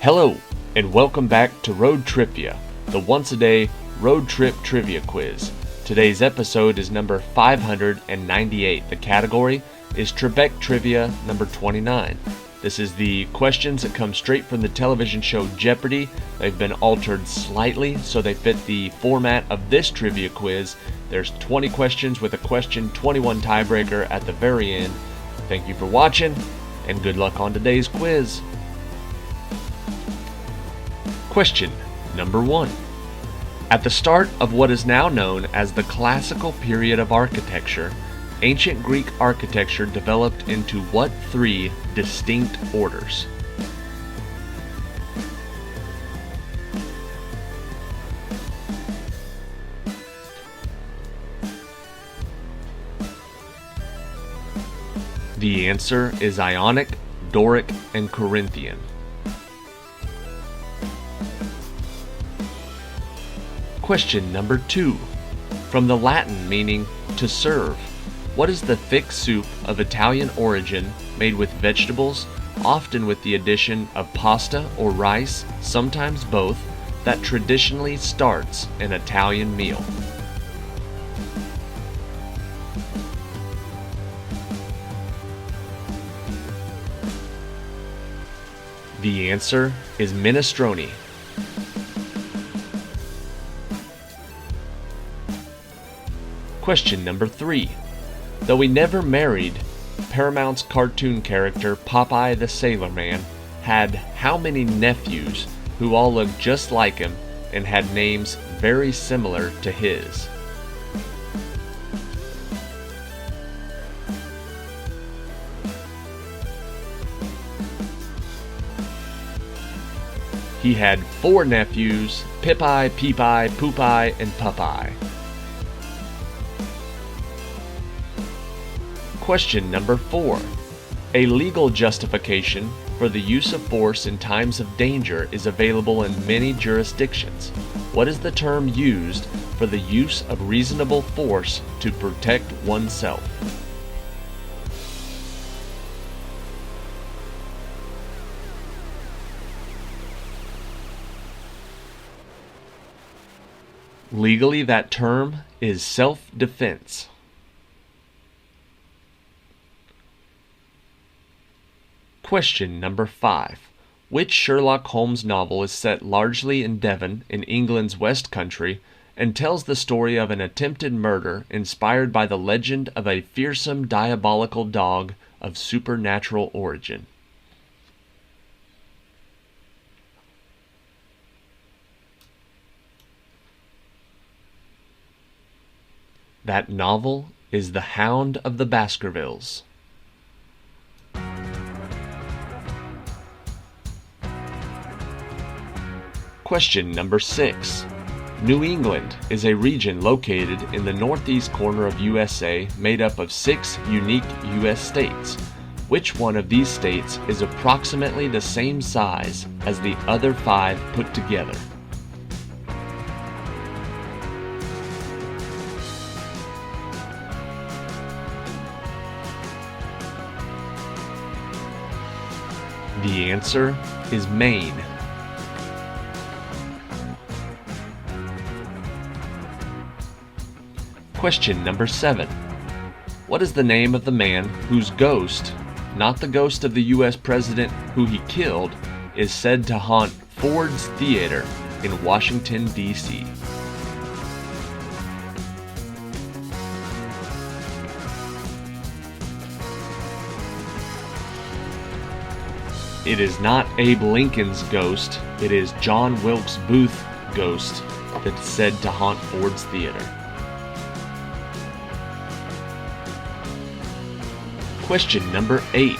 Hello, and welcome back to TRIpVIA, the once-a-day road trip trivia quiz. Today's episode is number 598. The category is Trebek Trivia number 29. This is the questions that come straight from the television show Jeopardy. They've been altered slightly so they fit the format of this trivia quiz. There's 20 questions with a question 21 tiebreaker at the very end. Thank you for watching, and good luck on today's quiz. Question number 1. At the start of what is now known as the classical period of architecture, ancient Greek architecture developed into what three distinct orders? The answer is Ionic, Doric, and Corinthian. Question number 2. From the Latin meaning to serve, what is the thick soup of Italian origin made with vegetables, often with the addition of pasta or rice, sometimes both, that traditionally starts an Italian meal? The answer is minestrone. Question number 3. Though he never married, Paramount's cartoon character Popeye the Sailor Man had how many nephews who all looked just like him and had names very similar to his? He had 4 nephews: Pip-Eye, Peep-Eye, Poop-Eye, and Pup-Eye. Question number 4. A legal justification for the use of force in times of danger is available in many jurisdictions. What is the term used for the use of reasonable force to protect oneself? Legally, that term is self-defense. Question number 5. Which Sherlock Holmes novel is set largely in Devon, in England's West Country, and tells the story of an attempted murder inspired by the legend of a fearsome diabolical dog of supernatural origin? That novel is The Hound of the Baskervilles. Question number 6. New England is a region located in the northeast corner of USA made up of 6 unique U.S. states. Which one of these states is approximately the same size as the other 5 put together? The answer is Maine. Question number 7. What is the name of the man whose ghost, not the ghost of the U.S. president who he killed, is said to haunt Ford's Theater in Washington, D.C.? It is not Abe Lincoln's ghost, it is John Wilkes Booth's ghost that's said to haunt Ford's Theater. Question number 8.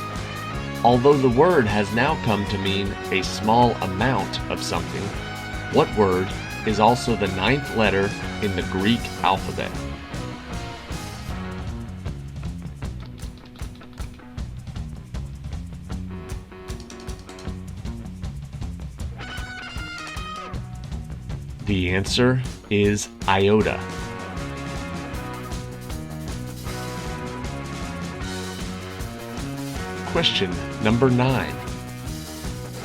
Although the word has now come to mean a small amount of something, what word is also the 9th letter in the Greek alphabet? The answer is iota. Question number 9.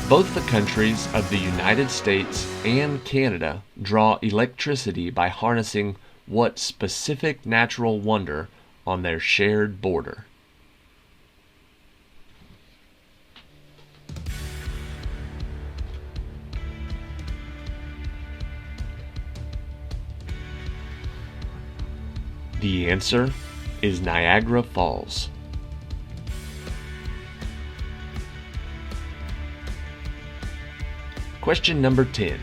Both the countries of the United States and Canada draw electricity by harnessing what specific natural wonder on their shared border? The answer is Niagara Falls. Question number 10.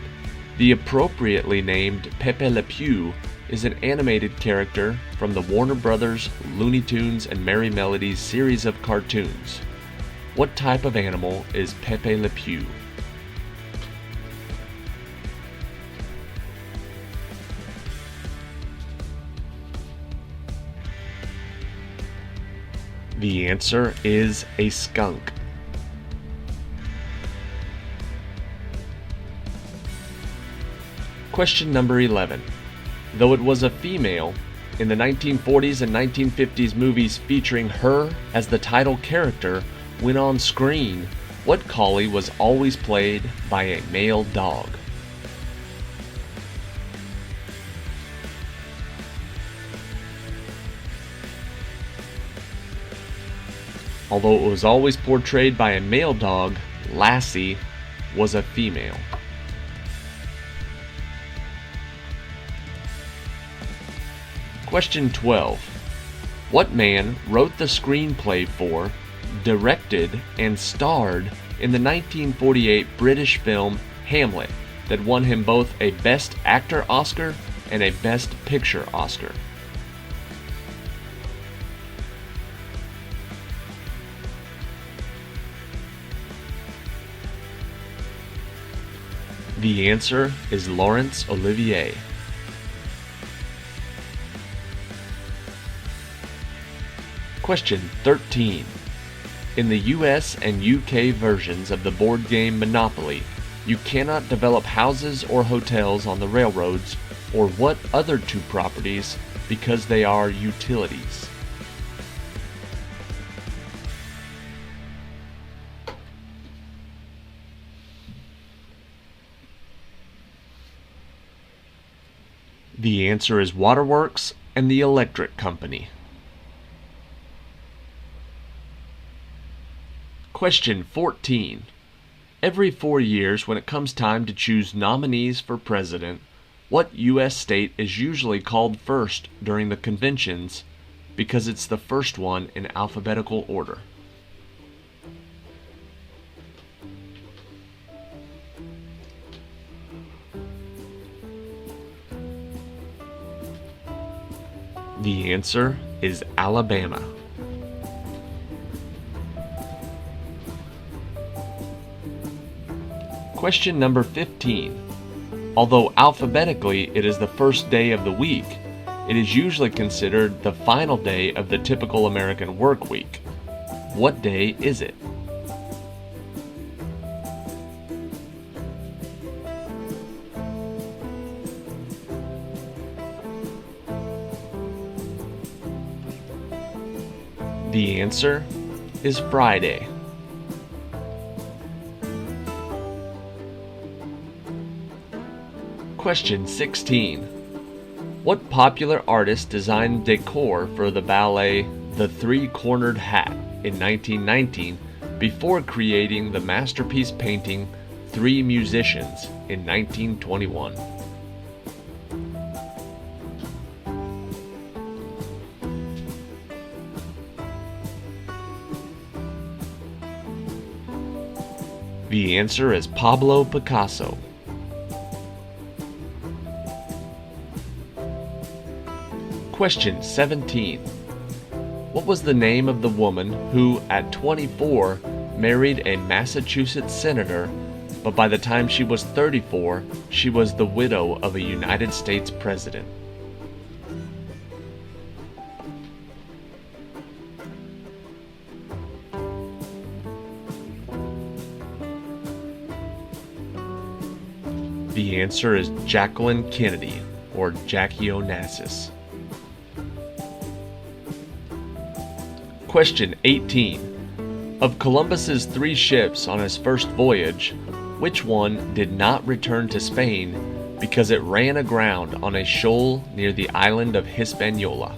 The appropriately named Pepe Le Pew is an animated character from the Warner Brothers, Looney Tunes, and Merry Melodies series of cartoons. What type of animal is Pepe Le Pew? The answer is a skunk. Question number 11. Though it was a female, in the 1940s and 1950s movies featuring her as the title character, when on screen, what collie was always played by a male dog? Although it was always portrayed by a male dog, Lassie was a female. Question 12. What man wrote the screenplay for, directed, and starred in the 1948 British film Hamlet that won him both a Best Actor Oscar and a Best Picture Oscar? The answer is Laurence Olivier. Question 13. In the US and UK versions of the board game Monopoly, you cannot develop houses or hotels on the railroads or what other two properties because they are utilities? The answer is waterworks and the electric company. Question 14. Every 4 years, when it comes time to choose nominees for president, what U.S. state is usually called first during the conventions because it's the first one in alphabetical order? The answer is Alabama. Question number 15. Although alphabetically it is the first day of the week, it is usually considered the final day of the typical American work week. What day is it? The answer is Friday. Question 16. What popular artist designed decor for the ballet The Three-Cornered Hat in 1919 before creating the masterpiece painting Three Musicians in 1921? The answer is Pablo Picasso. Question 17. What was the name of the woman who, at 24, married a Massachusetts senator, but by the time she was 34, she was the widow of a United States president? The answer is Jacqueline Kennedy, or Jackie Onassis. Question 18. Of Columbus's 3 ships on his first voyage, which one did not return to Spain because it ran aground on a shoal near the island of Hispaniola?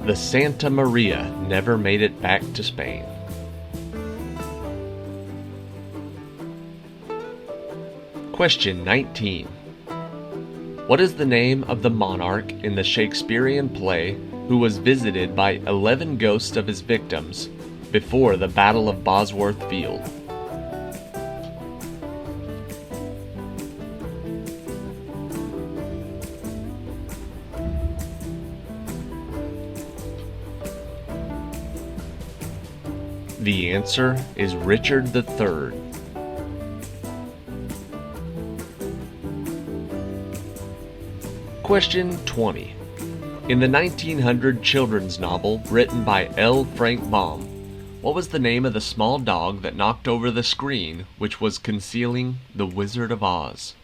The Santa Maria never made it back to Spain. Question 19. What is the name of the monarch in the Shakespearean play who was visited by 11 ghosts of his victims before the Battle of Bosworth Field? The answer is Richard III. Question 20. In the 1900 children's novel written by L. Frank Baum, what was the name of the small dog that knocked over the screen which was concealing the Wizard of Oz?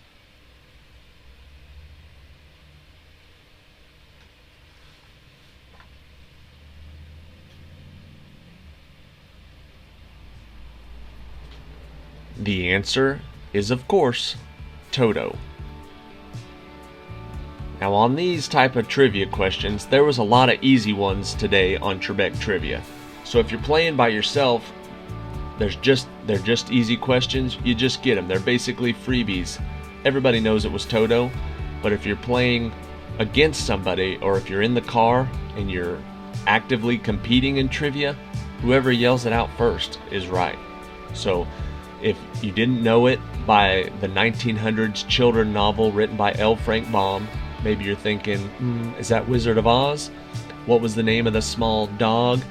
The answer is, of course, Toto. Now on these type of trivia questions, there was a lot of easy ones today on Trebek Trivia. So if you're playing by yourself, they're just easy questions. You just get them. They're basically freebies. Everybody knows it was Toto, but if you're playing against somebody, or if you're in the car and you're actively competing in trivia, whoever yells it out first is right. So if you didn't know it by the 1900s children novel written by L. Frank Baum, maybe you're thinking, is that Wizard of Oz? What was the name of the small dog?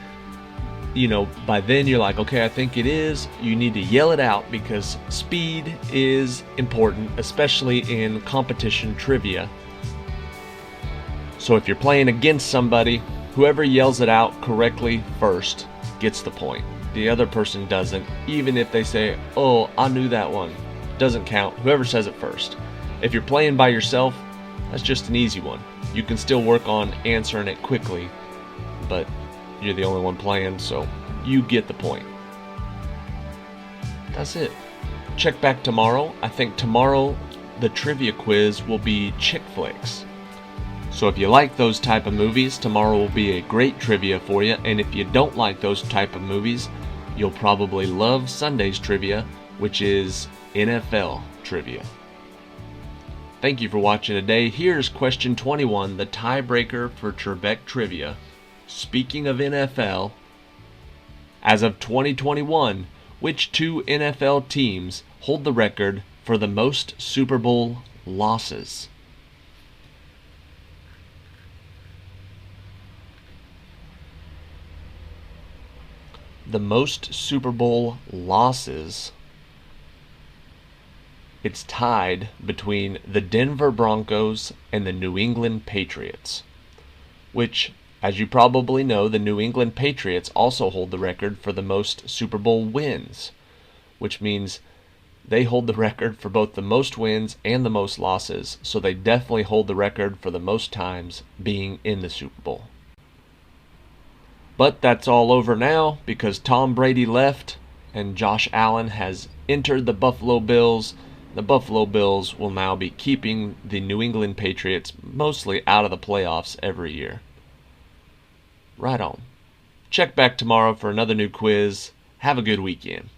You know, by then you're like, okay, I think it is. You need to yell it out because speed is important, especially in competition trivia. So if you're playing against somebody, whoever yells it out correctly first gets the point. The other person doesn't, even if they say, oh, I knew that one. Doesn't count. Whoever says it first. If you're playing by yourself, that's just an easy one. You can still work on answering it quickly, but you're the only one playing, so you get the point. That's it. Check back tomorrow. I think tomorrow the trivia quiz will be chick flicks. So if you like those type of movies, tomorrow will be a great trivia for you. And if you don't like those type of movies, you'll probably love Sunday's trivia, which is NFL trivia. Thank you for watching today. Here's question 21, the tiebreaker for Trebek Trivia. Speaking of NFL, as of 2021, which 2 NFL teams hold the record for the most Super Bowl losses? The most Super Bowl losses, it's tied between the Denver Broncos and the New England Patriots, which, as you probably know, the New England Patriots also hold the record for the most Super Bowl wins, which means they hold the record for both the most wins and the most losses, so they definitely hold the record for the most times being in the Super Bowl. But that's all over now because Tom Brady left and Josh Allen has entered the Buffalo Bills. The Buffalo Bills will now be keeping the New England Patriots mostly out of the playoffs every year. Right on. Check back tomorrow for another new quiz. Have a good weekend.